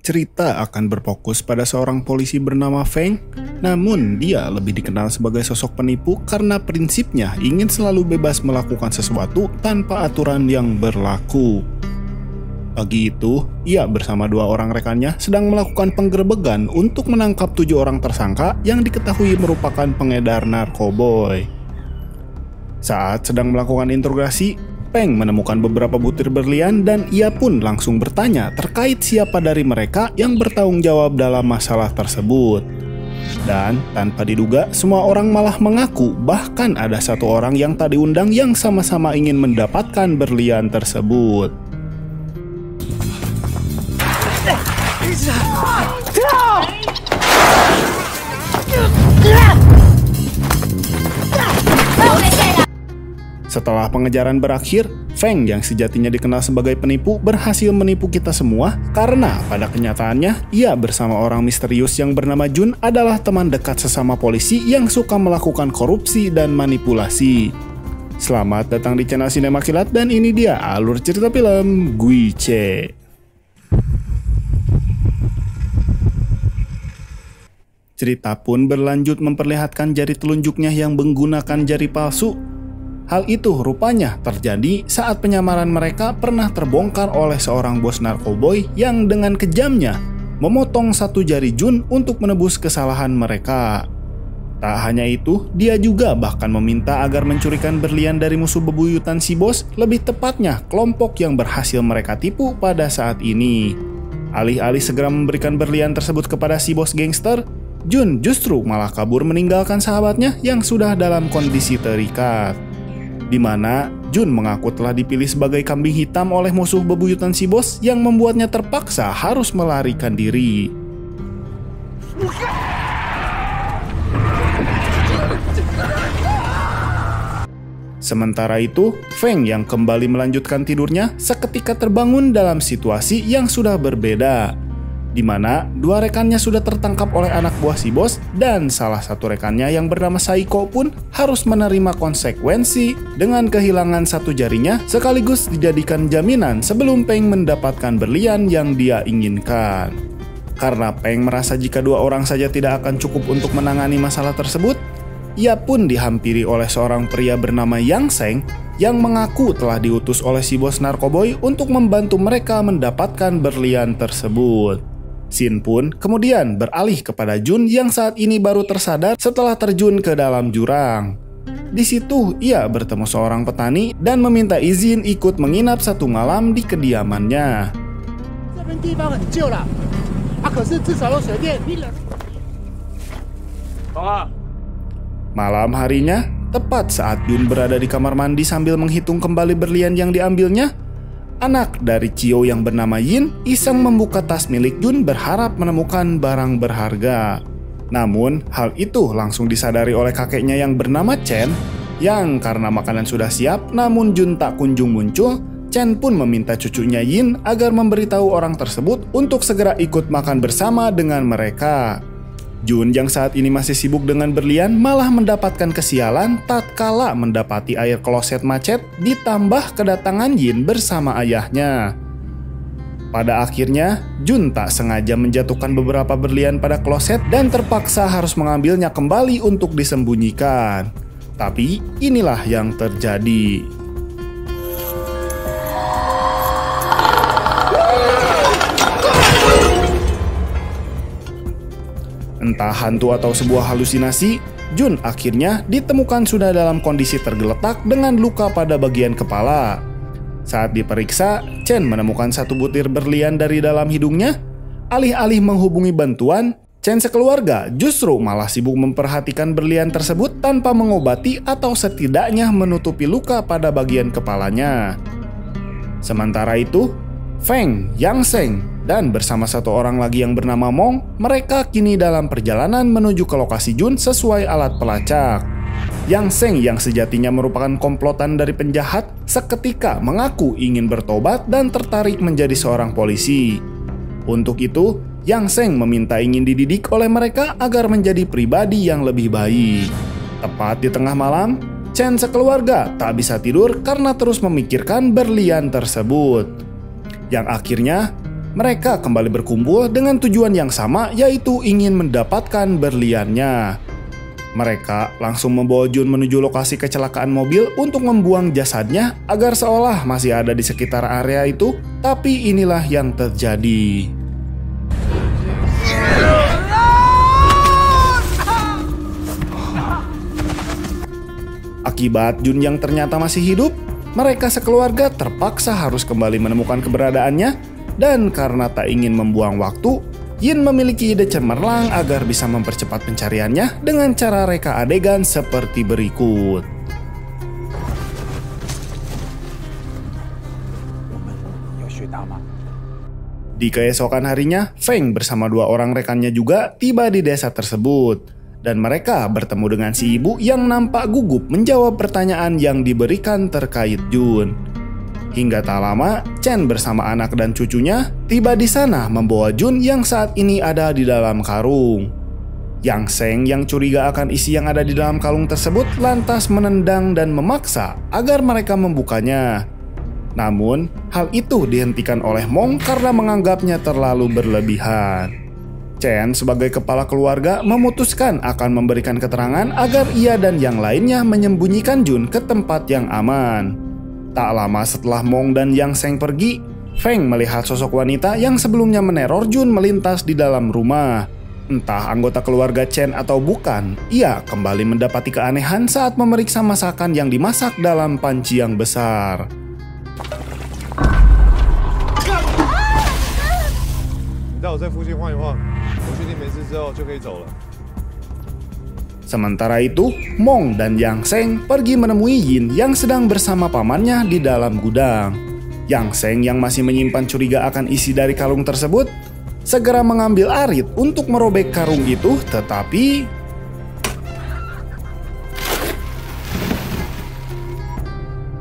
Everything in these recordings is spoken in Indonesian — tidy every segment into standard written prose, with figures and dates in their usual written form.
Cerita akan berfokus pada seorang polisi bernama Feng, namun dia lebih dikenal sebagai sosok penipu karena prinsipnya ingin selalu bebas melakukan sesuatu tanpa aturan yang berlaku. Pagi itu, ia bersama 2 orang rekannya sedang melakukan penggerebekan untuk menangkap 7 orang tersangka yang diketahui merupakan pengedar narkoboy. Saat sedang melakukan interogasi, Feng menemukan beberapa butir berlian dan ia pun langsung bertanya terkait siapa dari mereka yang bertanggung jawab dalam masalah tersebut. Dan tanpa diduga, semua orang malah mengaku bahkan ada 1 orang yang tak diundang yang sama-sama ingin mendapatkan berlian tersebut. Setelah pengejaran berakhir, Feng yang sejatinya dikenal sebagai penipu berhasil menipu kita semua karena pada kenyataannya ia bersama orang misterius yang bernama Jun adalah teman dekat sesama polisi yang suka melakukan korupsi dan manipulasi. Selamat datang di channel Sinema Kilat dan ini dia alur cerita film Guiche. Cerita pun berlanjut memperlihatkan jari telunjuknya yang menggunakan jari palsu. Hal itu rupanya terjadi saat penyamaran mereka pernah terbongkar oleh seorang bos narkoboy yang dengan kejamnya memotong 1 jari Jun untuk menebus kesalahan mereka. Tak hanya itu, dia juga bahkan meminta agar mencurikan berlian dari musuh bebuyutan si bos, lebih tepatnya kelompok yang berhasil mereka tipu pada saat ini. Alih-alih segera memberikan berlian tersebut kepada si bos gangster, Jun justru malah kabur meninggalkan sahabatnya yang sudah dalam kondisi terikat. Di mana Jun mengaku telah dipilih sebagai kambing hitam oleh musuh bebuyutan si bos yang membuatnya terpaksa harus melarikan diri. Sementara itu, Feng yang kembali melanjutkan tidurnya seketika terbangun dalam situasi yang sudah berbeda, di mana 2 rekannya sudah tertangkap oleh anak buah si bos dan salah satu rekannya yang bernama Saiko pun harus menerima konsekuensi dengan kehilangan 1 jarinya sekaligus dijadikan jaminan sebelum Feng mendapatkan berlian yang dia inginkan. Karena Feng merasa jika 2 orang saja tidak akan cukup untuk menangani masalah tersebut, ia pun dihampiri oleh seorang pria bernama Yang Seng yang mengaku telah diutus oleh si bos narkoboy untuk membantu mereka mendapatkan berlian tersebut. Shin pun kemudian beralih kepada Jun yang saat ini baru tersadar setelah terjun ke dalam jurang. Di situ ia bertemu seorang petani dan meminta izin ikut menginap 1 malam di kediamannya. Malam harinya, tepat saat Jun berada di kamar mandi sambil menghitung kembali berlian yang diambilnya, anak dari Cio yang bernama Yin iseng membuka tas milik Jun berharap menemukan barang berharga. Namun, hal itu langsung disadari oleh kakeknya yang bernama Chen, yang karena makanan sudah siap namun Jun tak kunjung muncul. Chen pun meminta cucunya Yin agar memberitahu orang tersebut untuk segera ikut makan bersama dengan mereka. Jun yang saat ini masih sibuk dengan berlian malah mendapatkan kesialan tatkala mendapati air kloset macet ditambah kedatangan Yin bersama ayahnya. Pada akhirnya, Jun tak sengaja menjatuhkan beberapa berlian pada kloset dan terpaksa harus mengambilnya kembali untuk disembunyikan. Tapi inilah yang terjadi. Entah hantu atau sebuah halusinasi, Jun akhirnya ditemukan sudah dalam kondisi tergeletak dengan luka pada bagian kepala. Saat diperiksa, Chen menemukan 1 butir berlian dari dalam hidungnya. Alih-alih menghubungi bantuan, Chen sekeluarga justru malah sibuk memperhatikan berlian tersebut tanpa mengobati atau setidaknya menutupi luka pada bagian kepalanya. Sementara itu, Feng, Yang Seng, dan bersama 1 orang lagi yang bernama Mong, mereka kini dalam perjalanan menuju ke lokasi Jun sesuai alat pelacak. Yang Seng yang sejatinya merupakan komplotan dari penjahat, seketika mengaku ingin bertobat dan tertarik menjadi seorang polisi. Untuk itu, Yang Seng meminta ingin dididik oleh mereka agar menjadi pribadi yang lebih baik. Tepat di tengah malam, Chen sekeluarga tak bisa tidur karena terus memikirkan berlian tersebut. Yang akhirnya mereka kembali berkumpul dengan tujuan yang sama, yaitu ingin mendapatkan berliannya. Mereka langsung membawa Jun menuju lokasi kecelakaan mobil untuk membuang jasadnya agar seolah masih ada di sekitar area itu, tapi inilah yang terjadi. Akibat Jun yang ternyata masih hidup, mereka sekeluarga terpaksa harus kembali menemukan keberadaannya, dan karena tak ingin membuang waktu, Yin memiliki ide cemerlang agar bisa mempercepat pencariannya dengan cara reka adegan seperti berikut. Di keesokan harinya, Feng bersama 2 orang rekannya juga tiba di desa tersebut. Dan mereka bertemu dengan si ibu yang nampak gugup menjawab pertanyaan yang diberikan terkait Jun. Hingga tak lama, Chen bersama anak dan cucunya tiba di sana membawa Jun yang saat ini ada di dalam karung. Yang Seng yang curiga akan isi yang ada di dalam kalung tersebut lantas menendang dan memaksa agar mereka membukanya. Namun, hal itu dihentikan oleh Mong karena menganggapnya terlalu berlebihan. Chen sebagai kepala keluarga memutuskan akan memberikan keterangan agar ia dan yang lainnya menyembunyikan Jun ke tempat yang aman. Tak lama setelah Mong dan Yang Seng pergi, Feng melihat sosok wanita yang sebelumnya meneror Jun melintas di dalam rumah. Entah anggota keluarga Chen atau bukan, ia kembali mendapati keanehan saat memeriksa masakan yang dimasak dalam panci yang besar. Sementara itu, Mong dan Yang Seng pergi menemui Yin yang sedang bersama pamannya di dalam gudang. Yang Seng yang masih menyimpan curiga akan isi dari kalung tersebut, segera mengambil arit untuk merobek karung itu, tetapi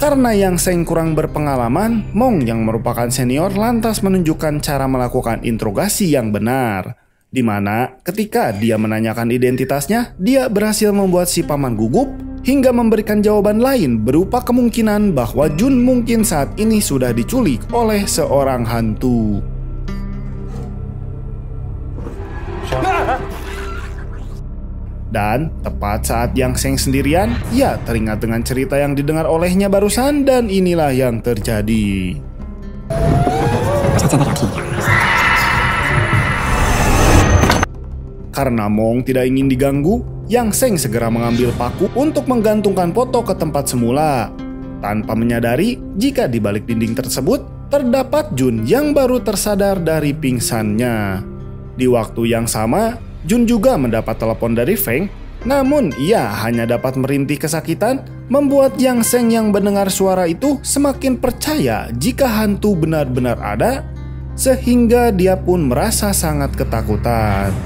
karena Yang Seng kurang berpengalaman, Mong yang merupakan senior lantas menunjukkan cara melakukan interogasi yang benar. Di mana ketika dia menanyakan identitasnya, dia berhasil membuat si paman gugup hingga memberikan jawaban lain berupa kemungkinan bahwa Jun mungkin saat ini sudah diculik oleh seorang hantu. Dan tepat saat Yang Seng sendirian, ia teringat dengan cerita yang didengar olehnya barusan dan inilah yang terjadi. Karena Mong tidak ingin diganggu, Yang Seng segera mengambil paku untuk menggantungkan foto ke tempat semula. Tanpa menyadari jika di balik dinding tersebut terdapat Jun yang baru tersadar dari pingsannya. Di waktu yang sama, Jun juga mendapat telepon dari Feng, namun ia hanya dapat merintih kesakitan, membuat Yang Seng yang mendengar suara itu semakin percaya jika hantu benar-benar ada, sehingga dia pun merasa sangat ketakutan.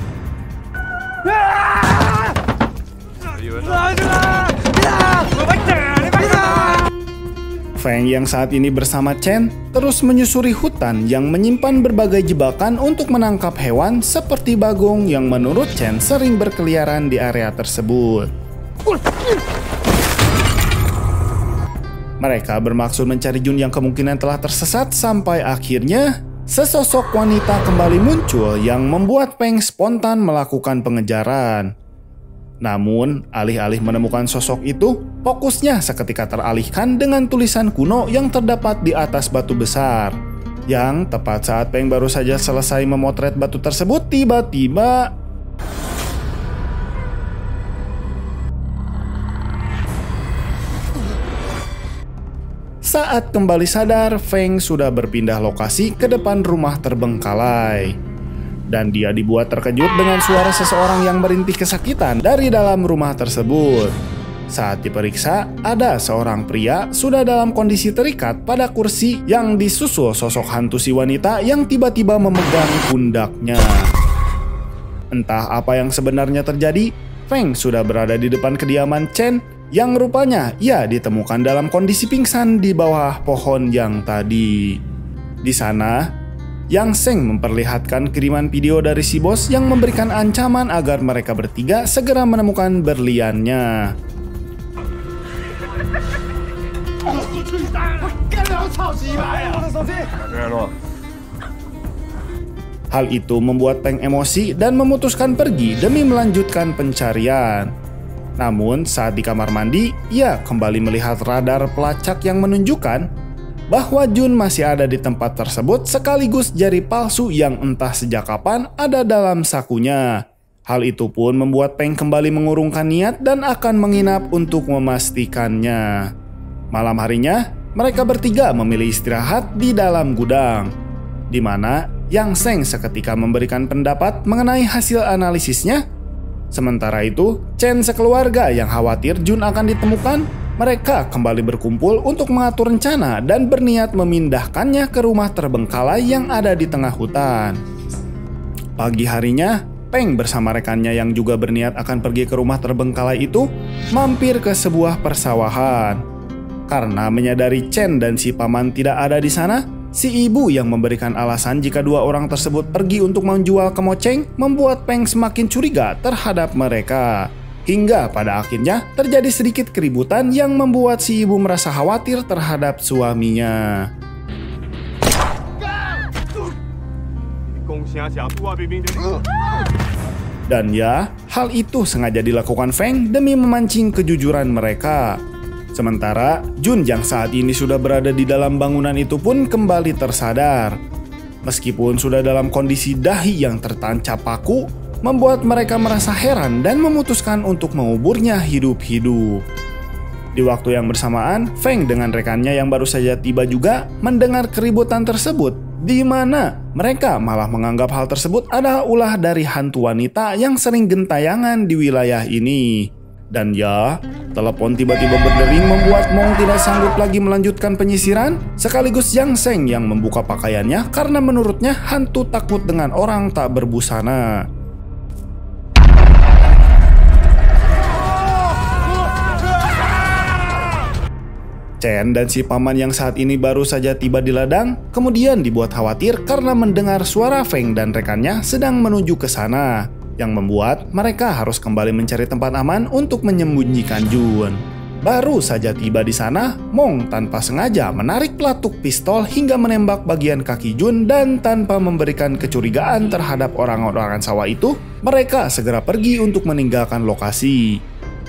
Feng yang saat ini bersama Chen terus menyusuri hutan yang menyimpan berbagai jebakan untuk menangkap hewan seperti bagong yang menurut Chen sering berkeliaran di area tersebut. Mereka bermaksud mencari Jun yang kemungkinan telah tersesat sampai akhirnya sesosok wanita kembali muncul yang membuat Feng spontan melakukan pengejaran. Namun, alih-alih menemukan sosok itu, fokusnya seketika teralihkan dengan tulisan kuno yang terdapat di atas batu besar. Yang tepat saat Feng baru saja selesai memotret batu tersebut, tiba-tiba saat kembali sadar, Feng sudah berpindah lokasi ke depan rumah terbengkalai. Dan dia dibuat terkejut dengan suara seseorang yang merintih kesakitan dari dalam rumah tersebut. Saat diperiksa, ada seorang pria sudah dalam kondisi terikat pada kursi yang disusul sosok hantu si wanita yang tiba-tiba memegang pundaknya. Entah apa yang sebenarnya terjadi, Feng sudah berada di depan kediaman Chen yang rupanya ia ditemukan dalam kondisi pingsan di bawah pohon yang tadi. Di sana, Yang Seng memperlihatkan kiriman video dari si bos yang memberikan ancaman agar mereka bertiga segera menemukan berliannya. Hal itu membuat Peng emosi dan memutuskan pergi demi melanjutkan pencarian. Namun saat di kamar mandi, ia kembali melihat radar pelacak yang menunjukkan bahwa Jun masih ada di tempat tersebut sekaligus jari palsu yang entah sejak kapan ada dalam sakunya. Hal itu pun membuat Peng kembali mengurungkan niat dan akan menginap untuk memastikannya. Malam harinya, mereka bertiga memilih istirahat di dalam gudang, di mana Yang Seng seketika memberikan pendapat mengenai hasil analisisnya. Sementara itu, Chen sekeluarga yang khawatir Jun akan ditemukan, mereka kembali berkumpul untuk mengatur rencana dan berniat memindahkannya ke rumah terbengkalai yang ada di tengah hutan. Pagi harinya, Peng bersama rekannya yang juga berniat akan pergi ke rumah terbengkalai itu mampir ke sebuah persawahan. Karena menyadari Chen dan si paman tidak ada di sana, si ibu yang memberikan alasan jika dua orang tersebut pergi untuk menjual kemoceng membuat Peng semakin curiga terhadap mereka. Hingga pada akhirnya terjadi sedikit keributan yang membuat si ibu merasa khawatir terhadap suaminya. Dan ya, hal itu sengaja dilakukan Feng demi memancing kejujuran mereka. Sementara Jun yang saat ini sudah berada di dalam bangunan itu pun kembali tersadar. Meskipun sudah dalam kondisi dahi yang tertancap paku, membuat mereka merasa heran dan memutuskan untuk menguburnya hidup-hidup. Di waktu yang bersamaan, Feng dengan rekannya yang baru saja tiba juga mendengar keributan tersebut, di mana mereka malah menganggap hal tersebut adalah ulah dari hantu wanita yang sering gentayangan di wilayah ini. Dan ya, telepon tiba-tiba berdering membuat Mong tidak sanggup lagi melanjutkan penyisiran, sekaligus Yang Seng yang membuka pakaiannya karena menurutnya hantu takut dengan orang tak berbusana. Chen dan si paman yang saat ini baru saja tiba di ladang, kemudian dibuat khawatir karena mendengar suara Feng dan rekannya sedang menuju ke sana, yang membuat mereka harus kembali mencari tempat aman untuk menyembunyikan Jun. Baru saja tiba di sana, Mong tanpa sengaja menarik pelatuk pistol hingga menembak bagian kaki Jun, dan tanpa memberikan kecurigaan terhadap orang-orang sawah itu, mereka segera pergi untuk meninggalkan lokasi.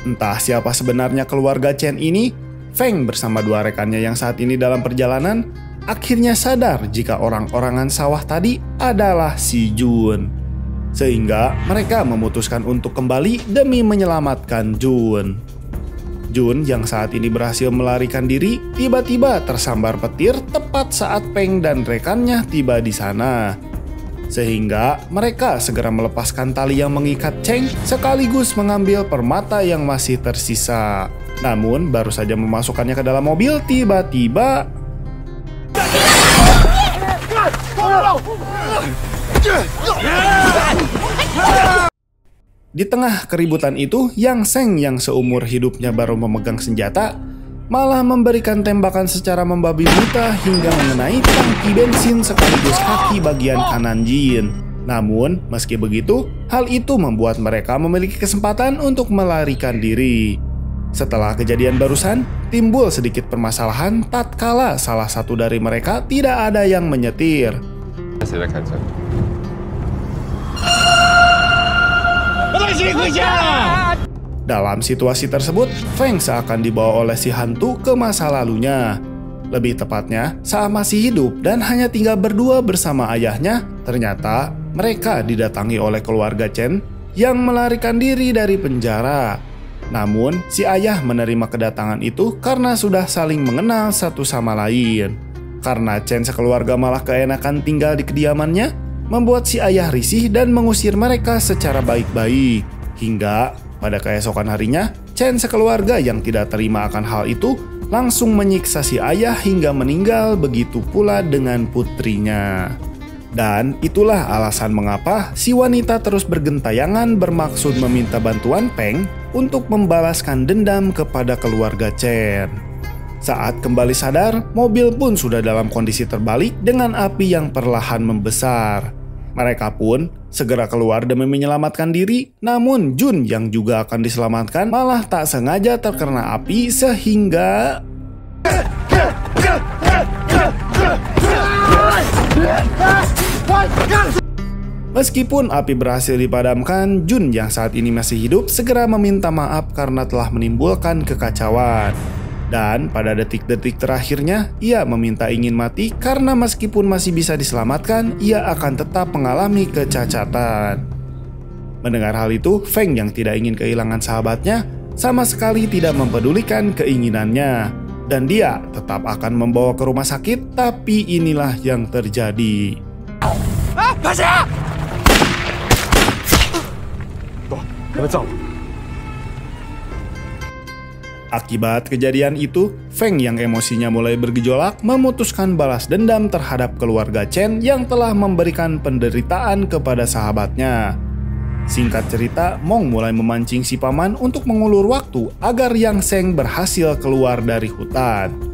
Entah siapa sebenarnya keluarga Chen ini, Feng bersama dua rekannya yang saat ini dalam perjalanan akhirnya sadar jika orang-orangan sawah tadi adalah si Jun. Sehingga mereka memutuskan untuk kembali demi menyelamatkan Jun. Jun yang saat ini berhasil melarikan diri tiba-tiba tersambar petir tepat saat Peng dan rekannya tiba di sana. Sehingga mereka segera melepaskan tali yang mengikat Cheng sekaligus mengambil permata yang masih tersisa. Namun baru saja memasukkannya ke dalam mobil, tiba-tiba di tengah keributan itu, Yang Seng yang seumur hidupnya baru memegang senjata malah memberikan tembakan secara membabi buta hingga mengenai tangki bensin sekaligus kaki bagian kanan Jin. Namun meski begitu, hal itu membuat mereka memiliki kesempatan untuk melarikan diri. Setelah kejadian barusan, timbul sedikit permasalahan tatkala salah satu dari mereka tidak ada yang menyetir. Dalam situasi tersebut, Feng seakan dibawa oleh si hantu ke masa lalunya. Lebih tepatnya, saat masih hidup dan hanya tinggal berdua bersama ayahnya, ternyata mereka didatangi oleh keluarga Chen yang melarikan diri dari penjara. Namun, si ayah menerima kedatangan itu karena sudah saling mengenal satu sama lain. Karena Chen sekeluarga malah keenakan tinggal di kediamannya, membuat si ayah risih dan mengusir mereka secara baik-baik. Hingga pada keesokan harinya, Chen sekeluarga yang tidak terima akan hal itu langsung menyiksa si ayah hingga meninggal, begitu pula dengan putrinya. Dan itulah alasan mengapa si wanita terus bergentayangan bermaksud meminta bantuan Peng untuk membalaskan dendam kepada keluarga Chen. Saat kembali sadar, mobil pun sudah dalam kondisi terbalik dengan api yang perlahan membesar. Mereka pun segera keluar demi menyelamatkan diri, namun Jun yang juga akan diselamatkan malah tak sengaja terkena api sehingga Meskipun api berhasil dipadamkan, Jun yang saat ini masih hidup segera meminta maaf karena telah menimbulkan kekacauan. Dan pada detik-detik terakhirnya, ia meminta ingin mati karena meskipun masih bisa diselamatkan, ia akan tetap mengalami kecacatan. Mendengar hal itu, Feng yang tidak ingin kehilangan sahabatnya sama sekali tidak mempedulikan keinginannya. Dan dia tetap akan membawa ke rumah sakit, tapi inilah yang terjadi. Akibat kejadian itu, Feng yang emosinya mulai bergejolak memutuskan balas dendam terhadap keluarga Chen yang telah memberikan penderitaan kepada sahabatnya. Singkat cerita, Mong mulai memancing si paman untuk mengulur waktu agar Yang Seng berhasil keluar dari hutan.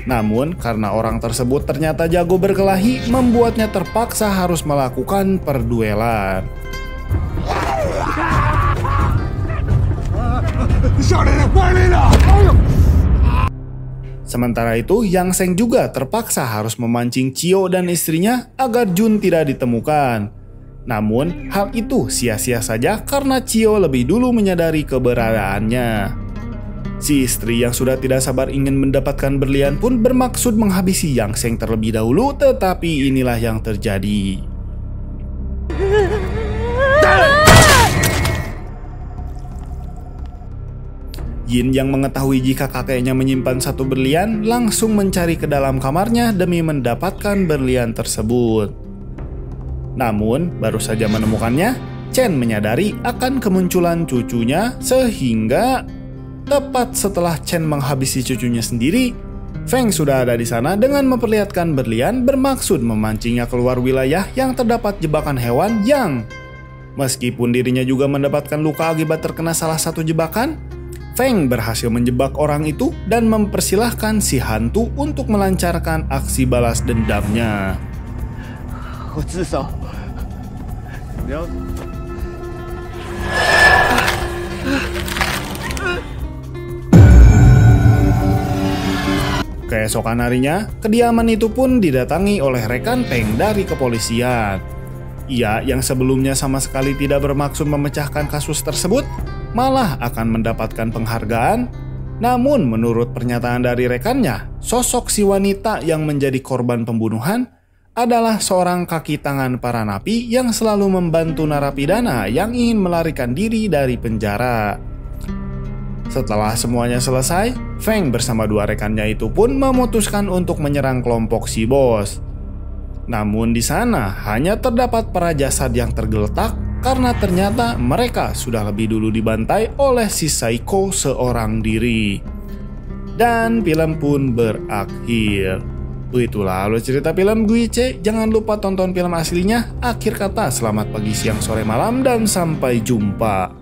Namun, karena orang tersebut ternyata jago berkelahi, membuatnya terpaksa harus melakukan perduelan. Sementara itu, Yang Seng juga terpaksa harus memancing Cio dan istrinya agar Jun tidak ditemukan. Namun, hal itu sia-sia saja karena Cio lebih dulu menyadari keberadaannya. Si istri yang sudah tidak sabar ingin mendapatkan berlian pun bermaksud menghabisi Yang Seng terlebih dahulu, tetapi inilah yang terjadi. Yin yang mengetahui jika kakeknya menyimpan satu berlian langsung mencari ke dalam kamarnya demi mendapatkan berlian tersebut. Namun, baru saja menemukannya, Chen menyadari akan kemunculan cucunya sehingga tepat setelah Chen menghabisi cucunya sendiri, Feng sudah ada di sana dengan memperlihatkan berlian bermaksud memancingnya keluar wilayah yang terdapat jebakan hewan yang meskipun dirinya juga mendapatkan luka akibat terkena salah satu jebakan, Feng berhasil menjebak orang itu dan mempersilahkan si hantu untuk melancarkan aksi balas dendamnya. Keesokan harinya, kediaman itu pun didatangi oleh rekan Feng dari kepolisian. Ia yang sebelumnya sama sekali tidak bermaksud memecahkan kasus tersebut, malah akan mendapatkan penghargaan. Namun menurut pernyataan dari rekannya, sosok si wanita yang menjadi korban pembunuhan adalah seorang kaki tangan para napi yang selalu membantu narapidana yang ingin melarikan diri dari penjara. Setelah semuanya selesai, Feng bersama dua rekannya itu pun memutuskan untuk menyerang kelompok si bos. Namun di sana hanya terdapat para jasad yang tergeletak karena ternyata mereka sudah lebih dulu dibantai oleh si Saiko seorang diri. Dan film pun berakhir. Itulah alur cerita film Guiche. Jangan lupa tonton film aslinya. Akhir kata, selamat pagi, siang, sore, malam, dan sampai jumpa.